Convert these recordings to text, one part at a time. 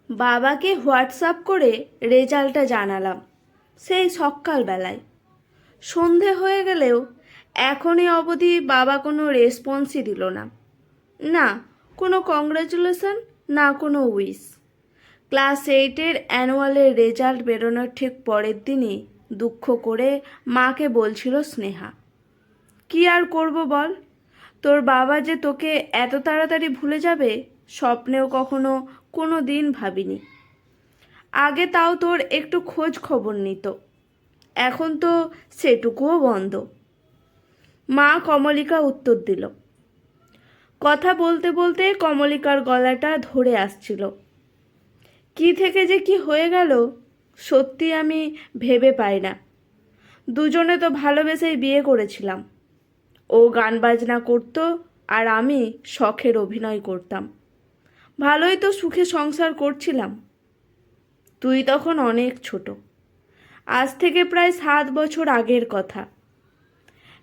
বাবাকে হোয়াটসঅ্যাপ করে রেজাল্টটা জানালাম সেই সকালবেলায়। সন্ধে হয়ে গেলেও এখনই অবধি বাবা কোনো রেসপন্সই দিল না। না কোনো কংগ্রাচুলেশন, না কোনো উইশ। ক্লাস 8-এর অ্যানুয়ালের রেজাল্ট বেরোনোর ঠিক পরের দিনই দুঃখ করে মাকে বলছিল স্নেহা, কি আর করব বল, তোর বাবা যে তোকে এত তাড়াতাড়ি ভুলে যাবে স্বপ্নেও কখনো কোনো দিন ভাবিনি। আগে তাও তোর একটু খোঁজ খবর নিত, এখন তো সেটুকুও বন্ধ। মা কমলিকা উত্তর দিল। কথা বলতে বলতে কমলিকার গলাটা ধরে আসছিল। কি থেকে যে কি হয়ে গেল সত্যি আমি ভেবে পাই না। দুজনে তো ভালোবেসেই বিয়ে করেছিলাম। ও গান বাজনা করতো আর আমি শখের অভিনয় করতাম। ভালোই তো সুখে সংসার করছিলাম। তুই তখন অনেক ছোট, আজ থেকে প্রায় 7 বছর আগের কথা।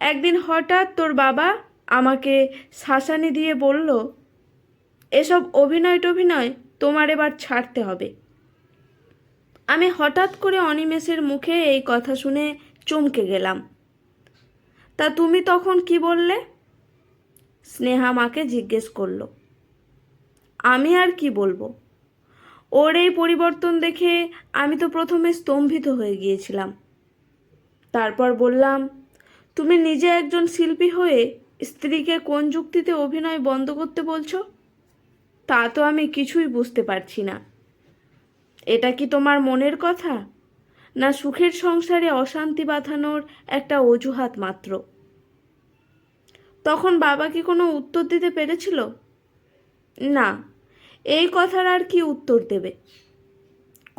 একদিন হঠাৎ তোর বাবা আমাকে শাসানি দিয়ে বলল, এসব অভিনয় টভিনয় তোমার এবার ছাড়তে হবে। আমি হঠাৎ করে অনিমেষের মুখে এই কথা শুনে চমকে গেলাম। তা তুমি তখন কি বললে? স্নেহা মাকে জিজ্ঞেস করল। আমি আর কি বলবো, ওর এই পরিবর্তন দেখে আমি তো প্রথমে স্তম্ভিত হয়ে গিয়েছিলাম। তারপর বললাম, তুমি নিজে একজন শিল্পী হয়ে স্ত্রীকে কোন যুক্তিতে অভিনয় বন্ধ করতে বলছো? তা তো আমি কিছুই বুঝতে পারছি না। এটা কি তোমার মনের কথা, না সুখের সংসারে অশান্তি বাঁধানোর একটা অজুহাত মাত্র? তখন বাবা কি কোনো উত্তর দিতে পেরেছিল? না, এই কথার আর কি উত্তর দেবে।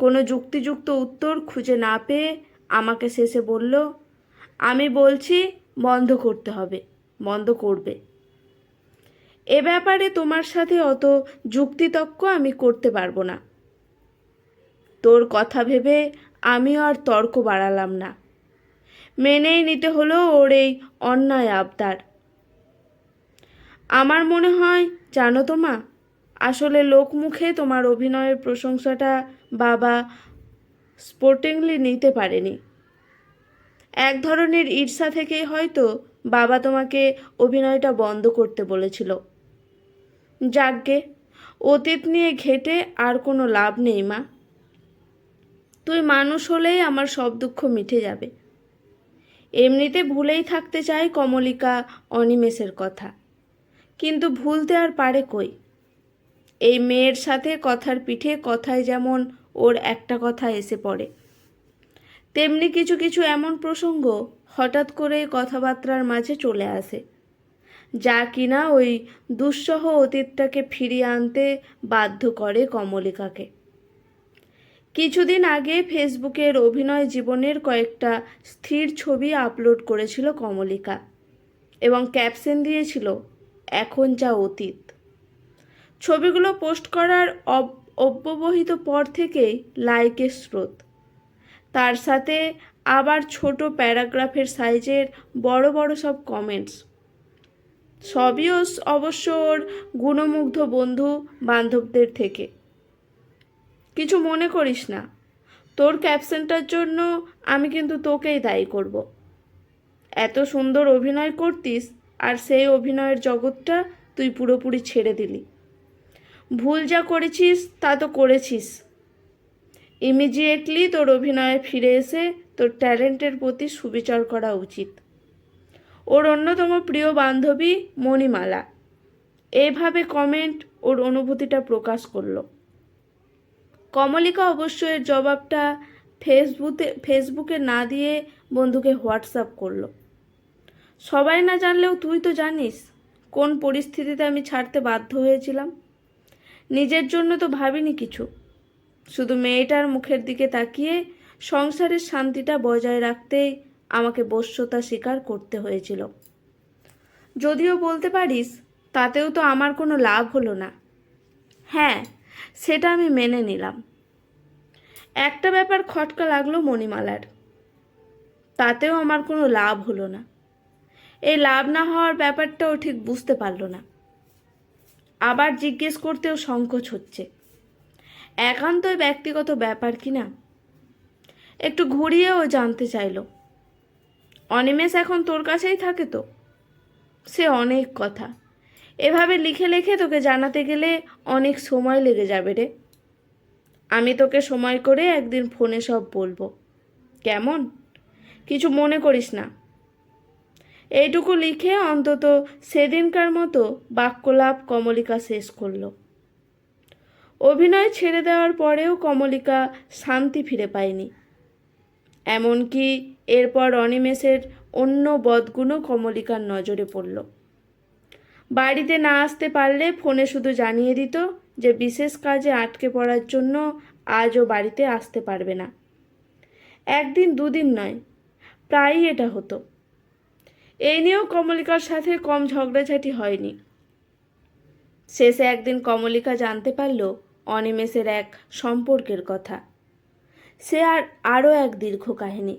কোনো যুক্তিযুক্ত উত্তর খুঁজে না পেয়ে আমাকে শেষে বলল, আমি বলছি বন্ধ করতে হবে, বন্ধ করবে। এ ব্যাপারে তোমার সাথে অত যুক্তিতক্ক আমি করতে পারবো না। তোর কথা ভেবে আমিও আর তর্ক বাড়ালাম না। মেনেই নিতে হলো ওর এই অন্যায় আবদার। আমার মনে হয় জানো তো মা, আসলে লোকমুখে তোমার অভিনয়ের প্রশংসাটা বাবা স্পোর্টিংলি নিতে পারেনি। এক ধরনের ঈর্ষা থেকেই হয়তো বাবা তোমাকে অভিনয়টা বন্ধ করতে বলেছিল। যাকগে, অতীত নিয়ে ঘেঁটে আর কোনো লাভ নেই মা। তুই মানুষ হলেই আমার সব দুঃখ মিটে যাবে। এমনিতে ভুলেই থাকতে চাই কমলিকা অনিমেষের কথা, কিন্তু ভুলতে আর পারে কই। এই মেয়ের সাথে কথার পিঠে কথায় যেমন ওর একটা কথা এসে পড়ে, তেমনি কিছু কিছু এমন প্রসঙ্গ হঠাৎ করে কথাবার্তার মাঝে চলে আসে, যা কিনা ওই দুঃসহ অতীতটাকে ফিরিয়ে আনতে বাধ্য করে কমলিকাকে। কিছুদিন আগে ফেসবুকের অভিনয় জীবনের কয়েকটা স্থির ছবি আপলোড করেছিল কমলিকা এবং ক্যাপশন দিয়েছিল, এখন যা অতীত। ছবিগুলো পোস্ট করার অব্যবহিত পর থেকেই লাইকের স্রোত, তার সাথে আবার ছোট প্যারাগ্রাফের সাইজের বড় বড় সব কমেন্টস। সবই অবশ্য ওর গুণমুগ্ধ বন্ধু বান্ধবদের থেকে। কিছু মনে করিস না, তোর ক্যাপশনটার জন্য আমি কিন্তু তোকেই দায়ী করব। এত সুন্দর অভিনয় করতিস আর সেই অভিনয়ের জগৎটা তুই পুরোপুরি ছেড়ে দিলি। ভুল যা করেছিস তা তো করেছিস। ইমিডিয়েটলি তোর অভিনয়ে ফিরে এসে তোর ট্যালেন্টের প্রতি সুবিচার করা উচিত। ওর অন্যতম প্রিয় বান্ধবী মণিমালা এইভাবে কমেন্ট ওর অনুভূতিটা প্রকাশ করলো। কমলিকা অবশ্য এর জবাবটা ফেসবুকে না দিয়ে বন্ধুকে হোয়াটসঅ্যাপ করলো। সবাই না জানলেও তুই তো জানিস কোন পরিস্থিতিতে আমি ছাড়তে বাধ্য হয়েছিলাম। নিজের জন্য তো ভাবিনি কিছু, শুধু মেয়েটার মুখের দিকে তাকিয়ে সংসারের শান্তিটা বজায় রাখতেই আমাকে বশ্যতা স্বীকার করতে হয়েছিল। যদিও বলতে পারিস তাতেও তো আমার কোনো লাভ হলো না। হ্যাঁ, সেটা আমি মেনে নিলাম। একটা ব্যাপার খটকা লাগলো মণিমালার, তাতেও আমার কোনো লাভ হলো না। এই লাভ না হওয়ার ব্যাপারটাও ঠিক বুঝতে পারল না। আবার জিজ্ঞেস করতেও সংকোচ হচ্ছে। একান্তই ব্যক্তিগত ব্যাপার কি না? একটু ঘুরিয়েও জানতে চাইল, অনিমেষ এখন তোর কাছেই থাকে তো? সে অনেক কথা, এভাবে লিখে লিখে তোকে জানাতে গেলে অনেক সময় লেগে যাবে রে। আমি তোকে সময় করে একদিন ফোনে সব বলবো, কেমন? কিছু মনে করিস না। এইটুকু লিখে অন্তত সেদিনকার মতো বাক্যলাপ কমলিকা শেষ করল। অভিনয় ছেড়ে দেওয়ার পরেও কমলিকা শান্তি ফিরে পায়নি। এমনকি এরপর অনিমেষের অন্য বদগুণও কমলিকার নজরে পড়ল। বাড়িতে না আসতে পারলে ফোনে শুধু জানিয়ে দিত যে বিশেষ কাজে আটকে পড়ার জন্য আজও বাড়িতে আসতে পারবে না। একদিন দুদিন নয়, প্রায়ই এটা হতো। এই নিয়েও কমলিকার সাথে কম ঝগড়াঝাটি হয়নি। শেষে একদিন কমলিকা জানতে পারল অনিমেষের এক সম্পর্কের কথা। সে আরও এক দীর্ঘ কাহিনী।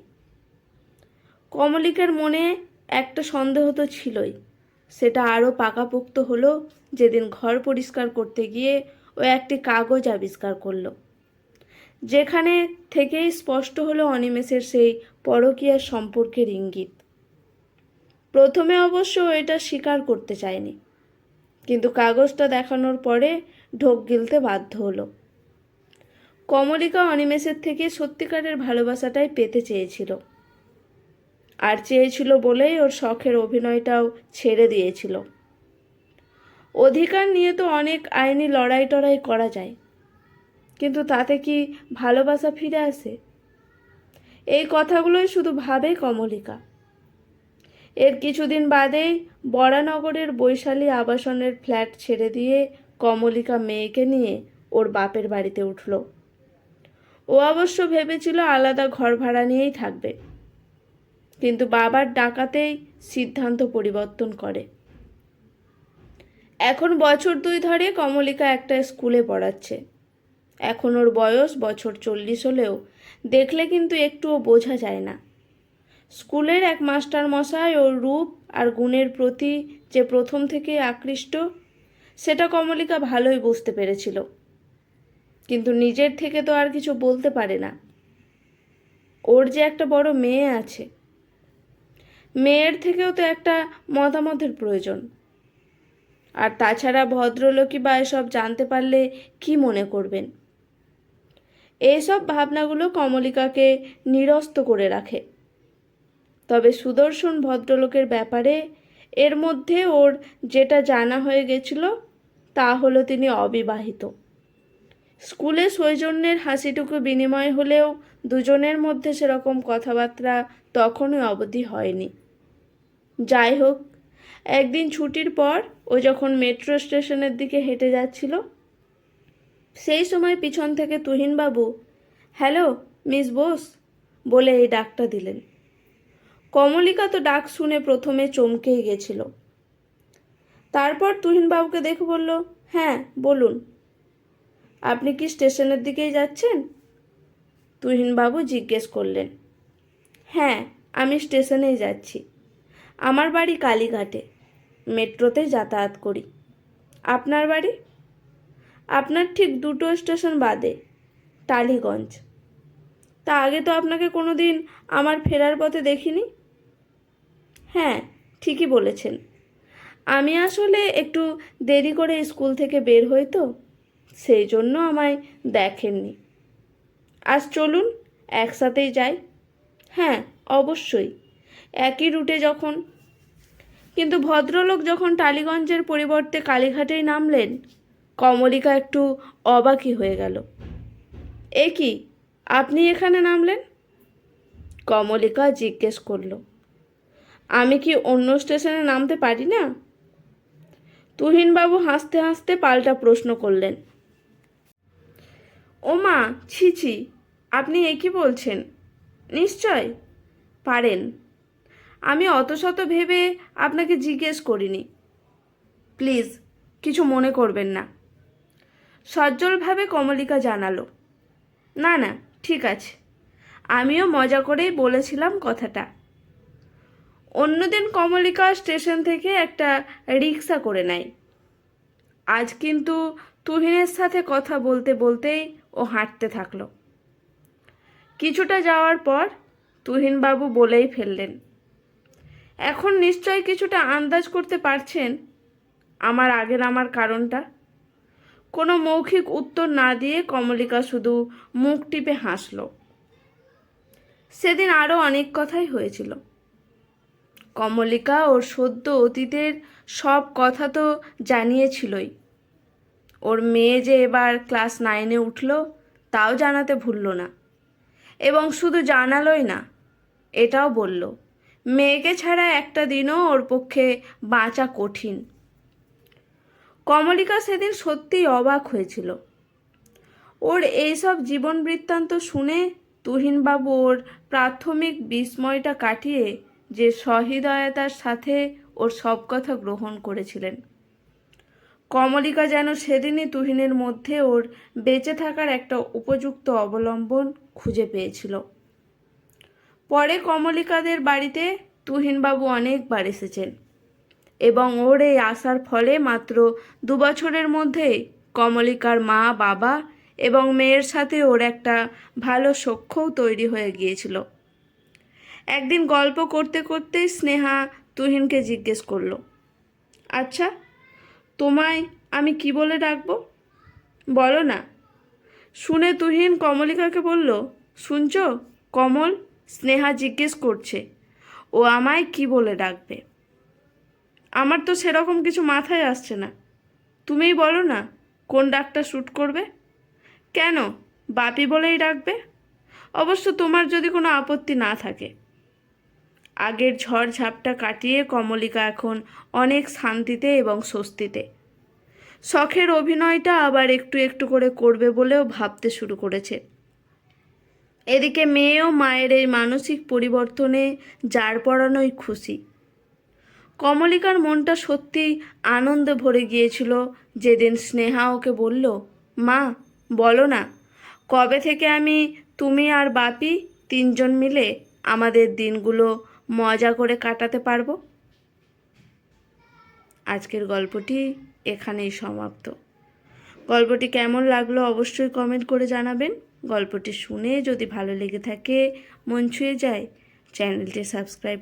কমলিকার মনে একটা সন্দেহ তো ছিলই, সেটা আরও পাকাপোক্ত হলো যেদিন ঘর পরিষ্কার করতে গিয়ে ও একটি কাগজ আবিষ্কার করলো, যেখানে থেকেই স্পষ্ট হলো অনিমেষের সেই পরকীয়ার সম্পর্কের ইঙ্গিত। প্রথমে অবশ্য এটা স্বীকার করতে চায়নি, কিন্তু কাগজটা দেখানোর পরে ঢোক গিলতে বাধ্য হলো। কমলিকা অনিমেষের থেকে সত্যিকারের ভালোবাসাটাই পেতে চেয়েছিল, আর চেয়েছিল বলেই ওর শখের অভিনয়টাও ছেড়ে দিয়েছিল। অধিকার নিয়ে তো অনেক আইনি লড়াই টড়াই করা যায়, কিন্তু তাতে কি ভালোবাসা ফিরে আসে? এই কথাগুলোই শুধু ভাবে কমলিকা। এর কিছুদিন বাদেই বরানগরের বৈশালী আবাসনের ফ্ল্যাট ছেড়ে দিয়ে কমলিকা মেয়েকে নিয়ে ওর বাপের বাড়িতে উঠল। ও অবশ্য ভেবেছিল আলাদা ঘর ভাড়া নিয়েই থাকবে, কিন্তু বাবার ডাকাতেই সিদ্ধান্ত পরিবর্তন করে। এখন বছর 2 ধরে কমলিকা একটা স্কুলে পড়াচ্ছে। এখন ওর বয়স বছর 40 হলেও দেখলে কিন্তু একটুও বোঝা যায় না। স্কুলের এক মাস্টার মশাই ওর রূপ আর গুণের প্রতি যে প্রথম থেকে আকৃষ্ট, সেটা কমলিকা ভালোই বুঝতে পেরেছিল, কিন্তু নিজের থেকে তো আর কিছু বলতে পারে না। ওর যে একটা বড় মেয়ে আছে, মেয়ের থেকেও তো একটা মতামতের প্রয়োজন। আর তাছাড়া ভদ্রলোকই বা এসব জানতে পারলে কি মনে করবেন? এইসব ভাবনাগুলো কমলিকাকে নিরস্ত করে রাখে। তবে সুদর্শন ভদ্রলোকের ব্যাপারে এর মধ্যে ওর যেটা জানা হয়ে গেছিল তা হলো তিনি অবিবাহিত। স্কুলে সৌজন্যের হাসিটুকু বিনিময় হলেও দুজনের মধ্যে সেরকম কথাবার্তা তখনই অবধি হয়নি। যাই হোক, একদিন ছুটির পর ও যখন মেট্রো স্টেশনের দিকে হেঁটে যাচ্ছিল, সেই সময় পিছন থেকে তুহিনবাবু হ্যালো মিস বোস বলে এই ডাকটা দিলেন। কমলিকা তো ডাক শুনে প্রথমে চমকেই গেছিল। তারপর তুহিনবাবুকে দেখে বলল, হ্যাঁ বলুন, আপনি কি স্টেশনের দিকেই যাচ্ছেন? তুহিনবাবু জিজ্ঞেস করলেন। হ্যাঁ, আমি স্টেশনেই যাচ্ছি। আমার বাড়ি কালীঘাটে, মেট্রোতেই যাতায়াত করি। আপনার বাড়ি? আপনার ঠিক 2টো স্টেশন বাদে, টালিগঞ্জ। তা আগে তো আপনাকে কোনো দিন আমার ফেরার পথে দেখিনি। হ্যাঁ, ঠিকই বলেছেন। আমি আসলে একটু দেরি করে স্কুল থেকে বের হই তো, সেই জন্য আমায় দেখেননি। আজ চলুন একসাথেই যাই। হ্যাঁ অবশ্যই, একই রুটে যখন। কিন্তু ভদ্রলোক যখন টালিগঞ্জের পরিবর্তে কালীঘাটেই নামলেন, কমলিকা একটু অবাকই হয়ে গেল। এ কি, আপনি এখানে নামলেন? কমলিকা জিজ্ঞেস করল। আমি কি অন্য স্টেশনে নামতে পারি না? তুহিনবাবু হাসতে হাসতে পাল্টা প্রশ্ন করলেন। ও মা, ছি ছি, আপনি এ কি বলছেন? নিশ্চয় পারেন। আমি অত শত ভেবে আপনাকে জিজ্ঞেস করিনি। প্লিজ কিছু মনে করবেন না। সজ্জলভাবে কমলিকা জানালো। না না, ঠিক আছে, আমিও মজা করেই বলেছিলাম কথাটা। অন্যদিন কমলিকা স্টেশন থেকে একটা রিক্সা করে নেয়। আজ কিন্তু তুহিনের সাথে কথা বলতে বলতেই ও হাঁটতে থাকলো। কিছুটা যাওয়ার পর তুহিনবাবু বলেই ফেললেন, এখন নিশ্চয় কিছুটা আন্দাজ করতে পারছেন আমার আগে নামার কারণটা। কোনো মৌখিক উত্তর না দিয়ে কমলিকা শুধু মুখ টিপে হাসল। সেদিন আরও অনেক কথাই হয়েছিল। কমলিকা ওর সদ্য অতীতের সব কথা তো জানিয়েছিলই। ওর মেয়ে যে এবার ক্লাস 9-এ উঠল তাও জানাতে ভুলল না, এবং শুধু জানালোই না, এটাও বলল মেয়েকে ছাড়া একটা দিনও ওর পক্ষে বাঁচা কঠিন। কমলিকা সেদিন সত্যিই অবাক হয়েছিল। ওর এইসব জীবন বৃত্তান্ত শুনে তুহিনবাবু ওর প্রাথমিক বিস্ময়টা কাটিয়ে যে সহৃদয়তার সাথে ওর সব কথা গ্রহণ করেছিলেন। কমলিকা যেন সেদিনই তুহিনের মধ্যে ওর বেঁচে থাকার একটা উপযুক্ত অবলম্বন খুঁজে পেয়েছিল। পরে কমলিকাদের বাড়িতে তুহিনবাবু অনেকবার এসেছেন, এবং ওর এই আসার ফলে মাত্র 2 বছরের মধ্যেই কমলিকার মা, বাবা এবং মেয়ের সাথে ওর একটা ভালো সখ্যও তৈরি হয়ে গিয়েছিল। একদিন গল্প করতে করতেই স্নেহা তুহিনকে জিজ্ঞেস করলো, আচ্ছা, তোমায় আমি কি বলে ডাকবো, বলো না। শুনে তুহিন কমলিকাকে বলল, শুনছো কমল, স্নেহা জিজ্ঞেস করছে ও আমায় কি বলে ডাকবে। আমার তো সেরকম কিছু মাথায় আসছে না, তুমিই বলো না কোন ডাকটা শ্যুট করবে। কেন, বাপি বলেই ডাকবে, অবশ্য তোমার যদি কোনো আপত্তি না থাকে। আগের ঝড় ঝাপটা কাটিয়ে কমলিকা এখন অনেক শান্তিতে এবং স্বস্তিতে। শখের অভিনয়টা আবার একটু একটু করে করবে বলেও ভাবতে শুরু করেছে। এদিকে মেয়েও মায়ের এই মানসিক পরিবর্তনে জার পড়ানোই খুশি। কমলিকার মনটা সত্যিই আনন্দে ভরে গিয়েছিল যেদিন স্নেহা ওকে বলল, মা বলো না, কবে থেকে আমি, তুমি আর বাপি 3 জন মিলে আমাদের দিনগুলো মজা করে কাটাতে পারবো। আজকের গল্পটি এখানেই সমাপ্ত। গল্পটি কেমন লাগলো অবশ্যই কমেন্ট করে জানাবেন। গল্পটি শুনে যদি ভালো লেগে থাকে, মন ছুঁয়ে যায়, চ্যানেলটি সাবস্ক্রাইব